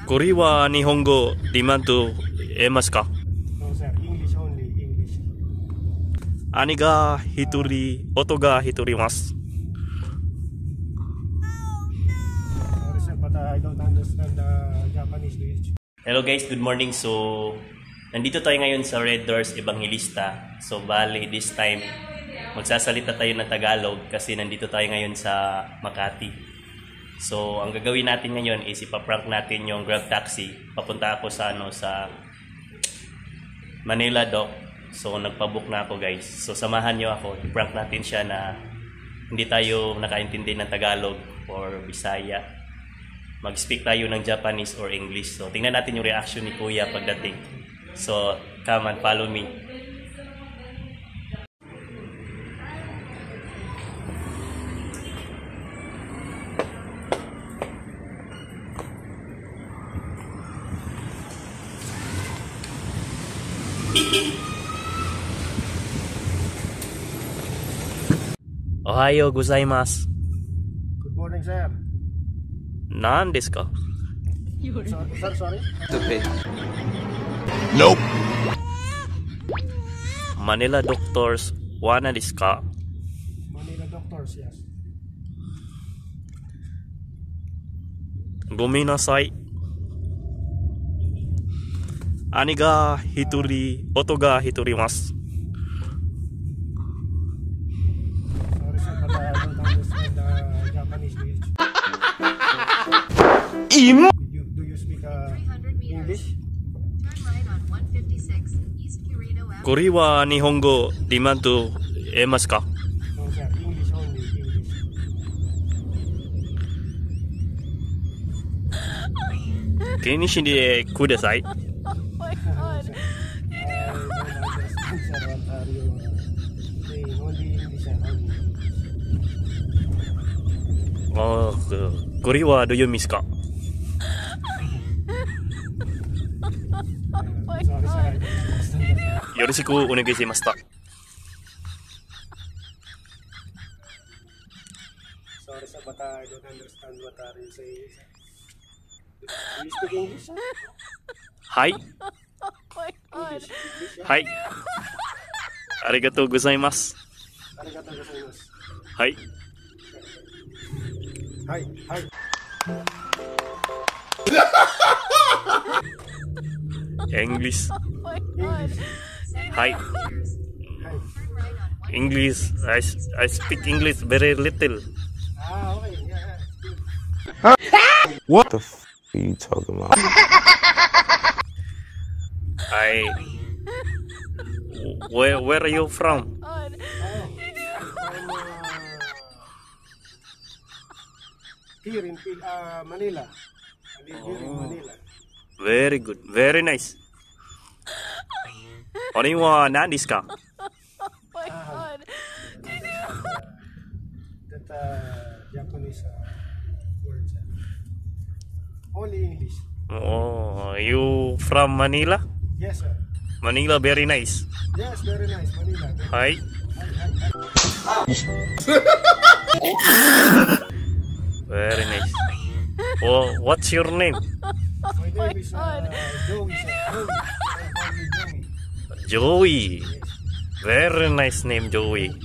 これは日本語でマンと言えますか？ No sir, English only, English. 兄が一人、夫が一人います。Sorry sir, but I don't understand Japanese. Hello guys, good morning. So, nandito tayo ngayon sa Red Doors Evangelista. So, bali this time, magsasalita tayo ng Tagalog kasi nandito tayo ngayon sa Makati. So, ang gagawin natin ngayon is ipaprank natin yung Grab taxi. Papunta ako sa sa Manila Dock. So, nagpabook na ako guys. So, samahan nyo ako. I-prank natin siya na hindi tayo nakaintindi ng Tagalog or Bisaya. Mag-speak tayo ng Japanese or English. So, tingnan natin yung reaction ni Kuya pagdating. So, come and follow me. Ohayo gozaimasu. Good morning sir. Nan desu ka? Sorry. Stupid. Nope. Manila Doctors wana desu ka? Manila Doctors, yes. Gomenasai. Ani ga hitori, oto ga hitori imasu. Sorry sir, but I don't understand Japanese. Do you speak English? Kore wa nihongo de man to iemasu ka? No sir, English only, English. Kinishi de kudasai. Oh, kore wa do you miss ka? Yoroshiku onegai shimasu. Sorry sir, but I don't understand what are you saying. Do you speak English sir? Hai. Hai. Arigatou gozaimasu. Arigatou gozaimasu. Hai. Hi. English. Hi. English. I speak English very little. Okay. What the f are you talking about? Where are you from? Here in Manila. I live here in Manila. Very good. Very nice. Oni wa nan desu ka? That Japanese words. Only English. Oh, you from Manila? Yes sir. Manila very nice. Yes, very nice. Manila. Hi. Very nice. Oh, what's your name? My name is Joey sir. Joey. Very nice name, Joey.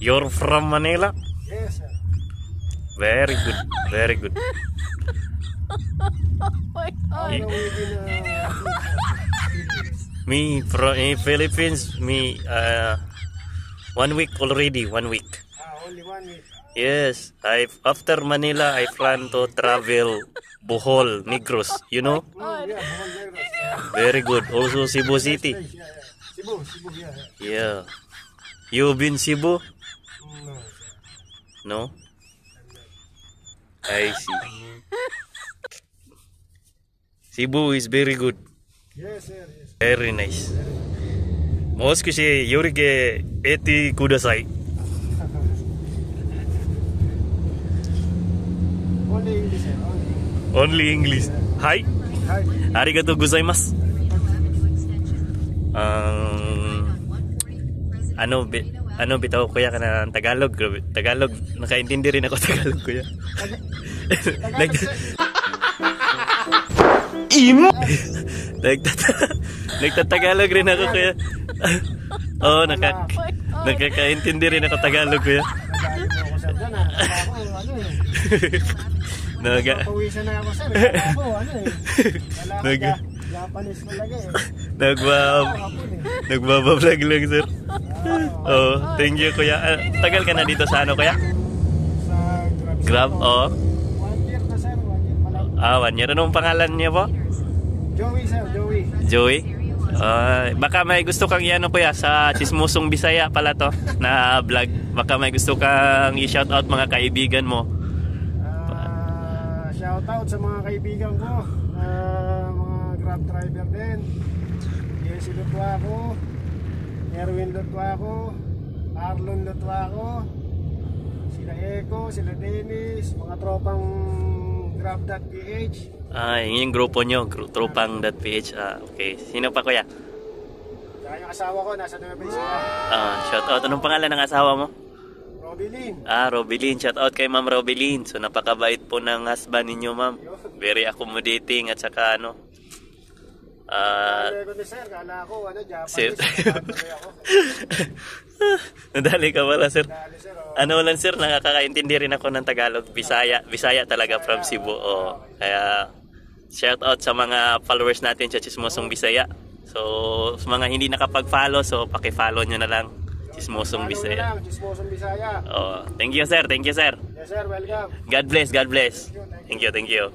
You're from Manila? Yes sir. Very good. Very good. Me from Philippines. Me 1 week already. 1 week. Only 1 week. Yes. After Manila, I plan to travel Bohol, Negros. You know? Yeah, Bohol, Negros. Very good. Also Cebu City. Cebu, Yeah. yeah. You been Cebu? No. No? I see. Cebu is very good. Yes sir, yes. Very nice. Mosukushi yorike eti kudasai. Only English sir. Only English. Hi. Hi. Arigatou gozaimasu. ano, bitaw kuya ka na ng Tagalog. Grabe, Tagalog. Nakaintindi rin ako Tagalog kuya. Nag Nagtatagalog rin ako kuya. Oo, nakakaintindi rin ako Tagalog kuya. Nagalit mo ako sir dyan ah. Ako ano eh. Pawisan na ako sir. Ako ano eh. Kailangan ka Japanese talaga eh. Nagbabablog lang sir. Oh, thank you kuya. Tagal ka na dito sa ano kuya? Sa Grab, oh. 1 year na sir. 1 year pa lang. 1 year. Anong pangalan niya po? Joey sir, Joey. Joey? Baka may gusto kang iano kuya sa Chismosong Bisaya pala to na vlog. Baka may gusto kang i-shoutout mga kaibigan mo. Shoutout sa mga kaibigan ko. Mga Grab driver din. Jesse Lutwaco, Erwin Lutwaco, Arlon Lutwaco, sila Eko, sila Dennis, mga tropang Grab.ph. Yun yung grupo nyo, tropang.ph. Okay. Sino pa kuya? Kaya yung asawa ko, nasa Nueva Ecija. Shoutout. Anong pangalan ng asawa mo? Robilin. Robilin. Shoutout kay Ma'am Robilin. So napakabait po ng husband ninyo ma'am. Very accommodating at saka ano. Kala ko ni sir, kala ko Sir. Japanese. Ako. Nadali ka pala sir. Dali sir, oh. Ano lang sir, nakakaintindi rin ako ng Tagalog. Bisaya talaga from Cebu. Kaya shout out sa mga followers natin sa Chismosong Bisaya. So sa mga hindi nakapag-follow, so paki-follow nyo na lang Chismosong Bisaya. Chismosong Bisaya. Thank you sir, thank you sir. Yes sir, welcome. God bless, God bless. Thank you, thank you.